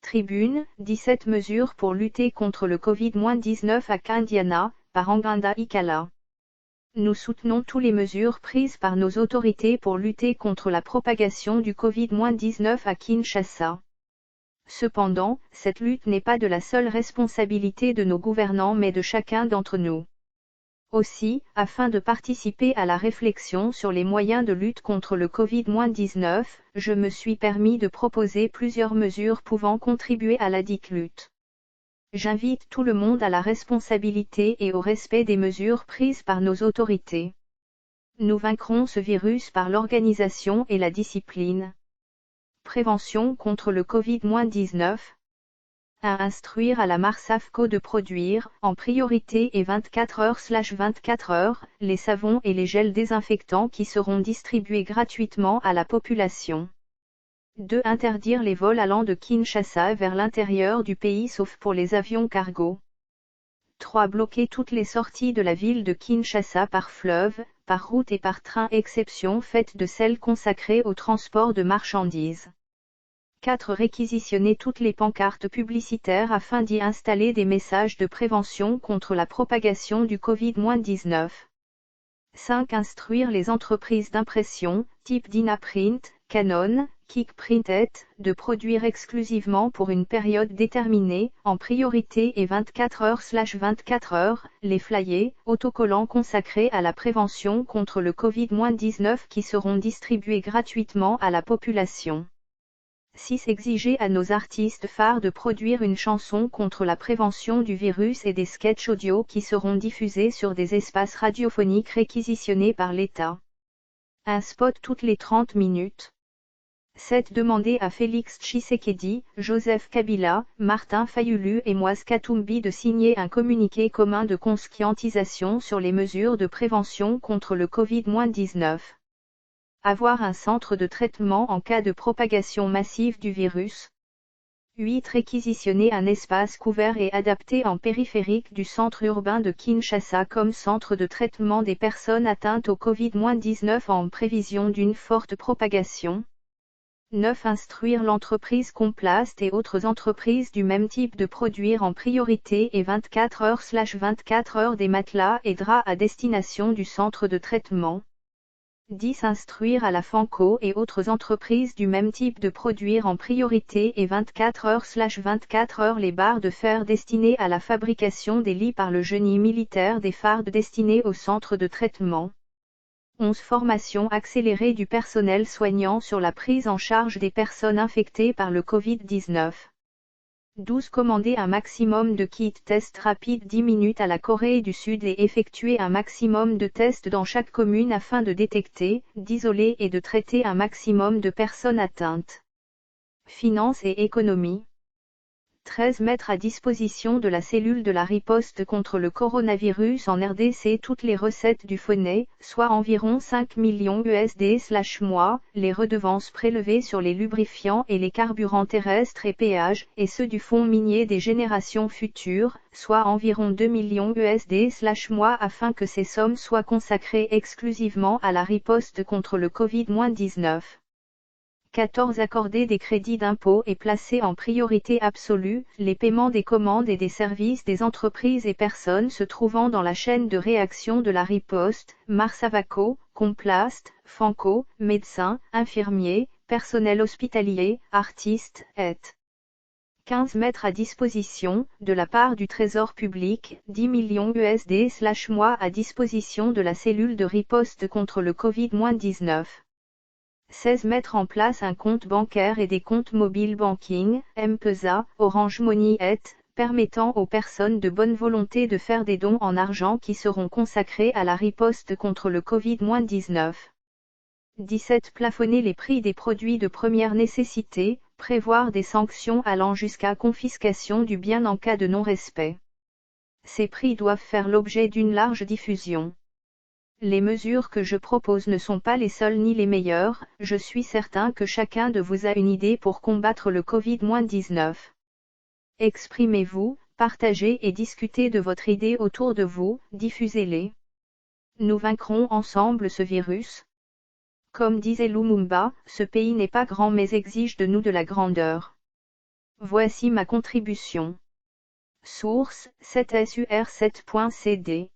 Tribune, 17 mesures pour lutter contre le Covid-19 à Indiana, par Anginda Ikala. Nous soutenons toutes les mesures prises par nos autorités pour lutter contre la propagation du Covid-19 à Kinshasa. Cependant, cette lutte n'est pas de la seule responsabilité de nos gouvernants mais de chacun d'entre nous. Aussi, afin de participer à la réflexion sur les moyens de lutte contre le Covid-19, je me suis permis de proposer plusieurs mesures pouvant contribuer à ladite lutte. J'invite tout le monde à la responsabilité et au respect des mesures prises par nos autorités. Nous vaincrons ce virus par l'organisation et la discipline. Prévention contre le Covid-19. À instruire à la Marsafco de produire, en priorité et 24 heures, les savons et les gels désinfectants qui seront distribués gratuitement à la population. 2. Interdire les vols allant de Kinshasa vers l'intérieur du pays sauf pour les avions cargo. 3. Bloquer toutes les sorties de la ville de Kinshasa par fleuve, par route et par train exception faite de celles consacrées au transport de marchandises. 4. Réquisitionner toutes les pancartes publicitaires afin d'y installer des messages de prévention contre la propagation du Covid-19. 5. Instruire les entreprises d'impression, type Dynaprint, Canon, Kickprinted, de produire exclusivement pour une période déterminée, en priorité et 24 heures, les flyers, autocollants consacrés à la prévention contre le Covid-19 qui seront distribués gratuitement à la population. 6. Exiger à nos artistes phares de produire une chanson contre la prévention du virus et des sketchs audio qui seront diffusés sur des espaces radiophoniques réquisitionnés par l'État. Un spot toutes les 30 minutes. 7. Demander à Félix Tshisekedi, Joseph Kabila, Martin Fayulu et Moise Katumbi de signer un communiqué commun de conscientisation sur les mesures de prévention contre le Covid-19. Avoir un centre de traitement en cas de propagation massive du virus. 8. Réquisitionner un espace couvert et adapté en périphérique du centre urbain de Kinshasa comme centre de traitement des personnes atteintes au Covid-19 en prévision d'une forte propagation. 9. Instruire l'entreprise Complast et autres entreprises du même type de produire en priorité et 24 heures des matelas et draps à destination du centre de traitement. 10. Instruire à la Fanco et autres entreprises du même type de produire en priorité et 24 heures les barres de fer destinées à la fabrication des lits par le génie militaire des fardes destinées au centre de traitement. 11. Formation accélérée du personnel soignant sur la prise en charge des personnes infectées par le Covid-19. 12. Commander un maximum de kits tests rapides 10 minutes à la Corée du Sud et effectuer un maximum de tests dans chaque commune afin de détecter, d'isoler et de traiter un maximum de personnes atteintes. Finances et économie. 13. Mettre à disposition de la cellule de la riposte contre le coronavirus en RDC toutes les recettes du FONEI, soit environ 5 millions USD/mois, les redevances prélevées sur les lubrifiants et les carburants terrestres et péages, et ceux du fonds minier des générations futures, soit environ 2 millions USD/mois afin que ces sommes soient consacrées exclusivement à la riposte contre le Covid-19. 14. Accorder des crédits d'impôt et placer en priorité absolue les paiements des commandes et des services des entreprises et personnes se trouvant dans la chaîne de réaction de la riposte, Marsavaco, Complast, Fanco, médecins, infirmiers, personnel hospitalier, artistes, etc. 15. Mettre à disposition, de la part du Trésor public, 10 millions USD/mois à disposition de la cellule de riposte contre le Covid-19. 16. Mettre en place un compte bancaire et des comptes mobile banking, M-Pesa, Orange Money etc., permettant aux personnes de bonne volonté de faire des dons en argent qui seront consacrés à la riposte contre le Covid-19. 17. Plafonner les prix des produits de première nécessité, prévoir des sanctions allant jusqu'à confiscation du bien en cas de non-respect. Ces prix doivent faire l'objet d'une large diffusion. Les mesures que je propose ne sont pas les seules ni les meilleures, je suis certain que chacun de vous a une idée pour combattre le Covid-19. Exprimez-vous, partagez et discutez de votre idée autour de vous, diffusez-les. Nous vaincrons ensemble ce virus. Comme disait Lumumba, ce pays n'est pas grand mais exige de nous de la grandeur. Voici ma contribution. Source 7sur7.cd